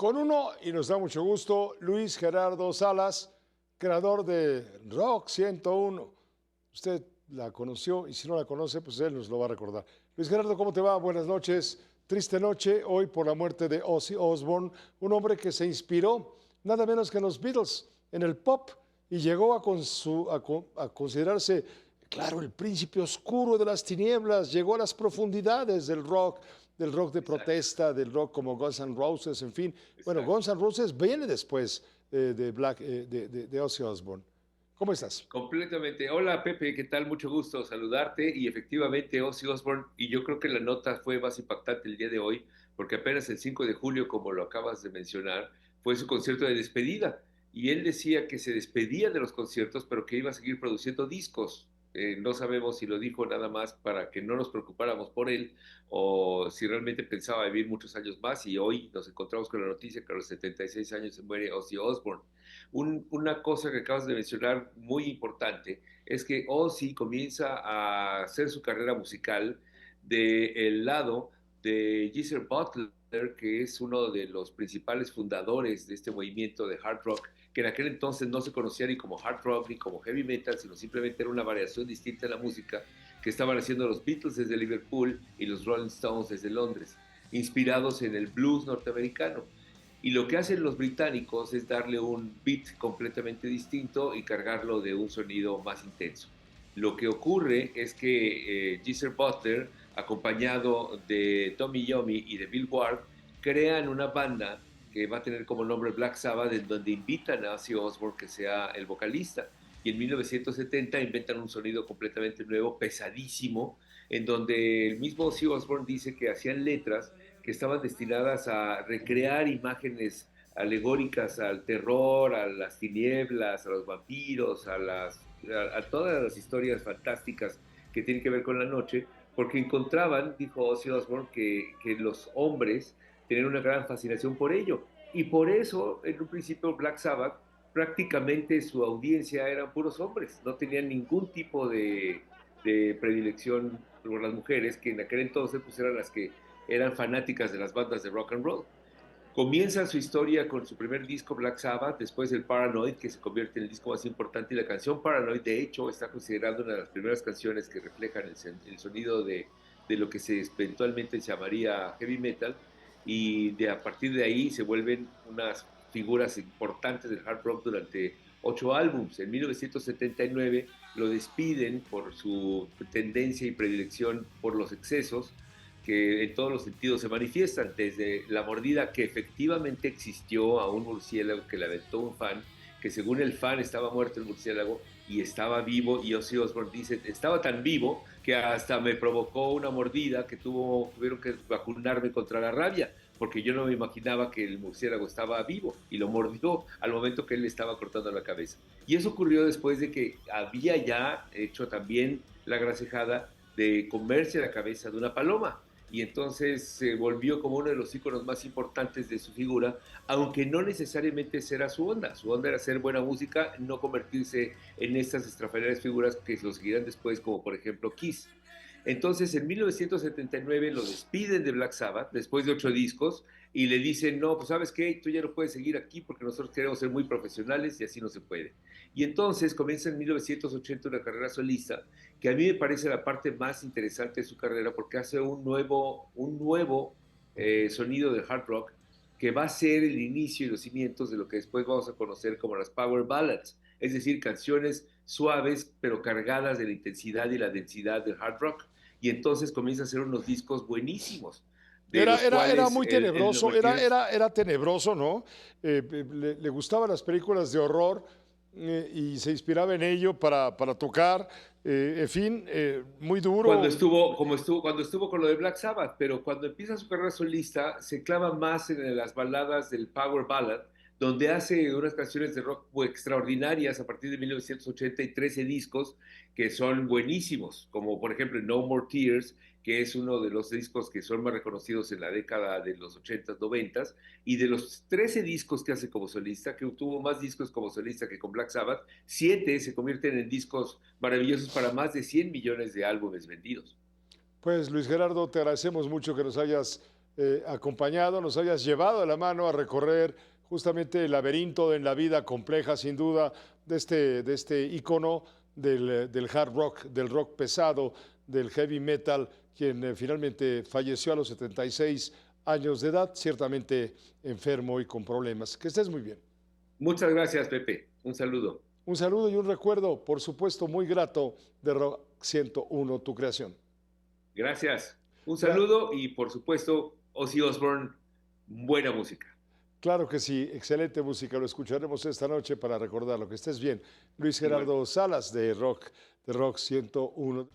con uno y nos da mucho gusto, Luis Gerardo Salas, creador de Rock 101. Usted la conoció y si no la conoce, pues él nos lo va a recordar. Luis Gerardo, ¿cómo te va? Buenas noches. Triste noche hoy por la muerte de Ozzy Osbourne, un hombre que se inspiró nada menos que en los Beatles, en el pop, y llegó a considerarse, claro, el príncipe oscuro de las tinieblas, llegó a las profundidades del rock de Exacto, protesta, del rock como Guns N' Roses, en fin. Bueno, exacto. Guns N' Roses viene después de Ozzy Osbourne. ¿Cómo estás? Completamente. Hola Pepe, ¿qué tal? Mucho gusto saludarte. Y efectivamente, Ozzy Osbourne, y yo creo que la nota fue más impactante el día de hoy, porque apenas el 5 de julio, como lo acabas de mencionar, fue su concierto de despedida. Y él decía que se despedía de los conciertos, pero que iba a seguir produciendo discos. No sabemos si lo dijo nada más para que no nos preocupáramos por él o si realmente pensaba vivir muchos años más. Y hoy nos encontramos con la noticia que a los 76 años se muere Ozzy Osbourne. Una cosa que acabas de mencionar muy importante es que Ozzy comienza a hacer su carrera musical del lado de Geezer Butler, que es uno de los principales fundadores de este movimiento de hard rock, que en aquel entonces no se conocía ni como hard rock ni como heavy metal, sino simplemente era una variación distinta en la música que estaban haciendo los Beatles desde Liverpool y los Rolling Stones desde Londres, inspirados en el blues norteamericano. Y lo que hacen los británicos es darle un beat completamente distinto y cargarlo de un sonido más intenso. Lo que ocurre es que Geezer Butler, acompañado de Tommy Yomi y de Bill Ward, crean una banda que va a tener como nombre Black Sabbath, en donde invitan a Ozzy Osbourne que sea el vocalista. Y en 1970 inventan un sonido completamente nuevo, pesadísimo, en donde el mismo Ozzy Osbourne dice que hacían letras que estaban destinadas a recrear imágenes alegóricas al terror, a las tinieblas, a los vampiros, a todas las historias fantásticas que tienen que ver con la noche, porque encontraban, dijo Ozzy Osbourne, que los hombres tenían una gran fascinación por ello. Y por eso, en un principio, Black Sabbath, prácticamente su audiencia eran puros hombres, no tenían ningún tipo de predilección por las mujeres, que en aquel entonces pues eran las que eran fanáticas de las bandas de rock and roll. Comienza su historia con su primer disco Black Sabbath, después el Paranoid, que se convierte en el disco más importante, y la canción Paranoid, de hecho, está considerada una de las primeras canciones que reflejan el sonido de lo que se eventualmente llamaría heavy metal, y a partir de ahí se vuelven unas figuras importantes del hard rock durante 8 álbums. En 1979 lo despiden por su tendencia y predilección por los excesos, que en todos los sentidos se manifiestan, desde la mordida que efectivamente existió a un murciélago que le aventó un fan, que según el fan estaba muerto el murciélago y estaba vivo, y Ozzy Osbourne dice, estaba tan vivo que hasta me provocó una mordida que tuvieron que vacunarme contra la rabia, porque yo no me imaginaba que el murciélago estaba vivo, y lo mordió al momento que él le estaba cortando la cabeza. Y eso ocurrió después de que había ya hecho también la grasejada de comerse la cabeza de una paloma, y entonces se volvió como uno de los íconos más importantes de su figura, aunque no necesariamente era su onda. Su onda era hacer buena música, no convertirse en estas estrafalarias figuras que lo seguirán después, como por ejemplo Kiss. Entonces, en 1979 lo despiden de Black Sabbath después de 8 discos y le dicen, no, pues sabes qué, tú ya no puedes seguir aquí porque nosotros queremos ser muy profesionales y así no se puede. Y entonces comienza en 1980 una carrera solista que a mí me parece la parte más interesante de su carrera, porque hace un nuevo sonido de hard rock que va a ser el inicio y los cimientos de lo que después vamos a conocer como las Power Ballads, es decir, canciones suaves pero cargadas de la intensidad y la densidad del hard rock. Y entonces comienza a hacer unos discos buenísimos, de los Era cuales muy el tenebroso, Overkill. era tenebroso, ¿no? Le gustaban las películas de horror y se inspiraba en ello para tocar, en fin, muy cuando duro. estuvo, como estuvo, cuando estuvo con lo de Black Sabbath, pero cuando empieza su carrera solista se clava más en las baladas del Power Ballad, donde hace unas canciones de rock extraordinarias a partir de 1980 y 13 discos que son buenísimos, como por ejemplo No More Tears, que es uno de los discos que son más reconocidos en la década de los 80s, 90s, y de los 13 discos que hace como solista, que tuvo más discos como solista que con Black Sabbath, 7 se convierten en discos maravillosos para más de 100 millones de álbumes vendidos. Pues Luis Gerardo, te agradecemos mucho que nos hayas acompañado, nos hayas llevado de la mano a recorrer justamente el laberinto en la vida compleja, sin duda, de este ícono del hard rock, del rock pesado, del heavy metal, quien finalmente falleció a los 76 años de edad, ciertamente enfermo y con problemas. Que estés muy bien. Muchas gracias, Pepe. Un saludo. Un saludo y un recuerdo, por supuesto, muy grato de Rock 101, tu creación. Gracias. Un Gra- saludo y, por supuesto, Ozzy Osbourne, buena música. Claro que sí, excelente música, lo escucharemos esta noche para recordarlo. Que estés bien. Luis Igual. Gerardo Salas de Rock 101.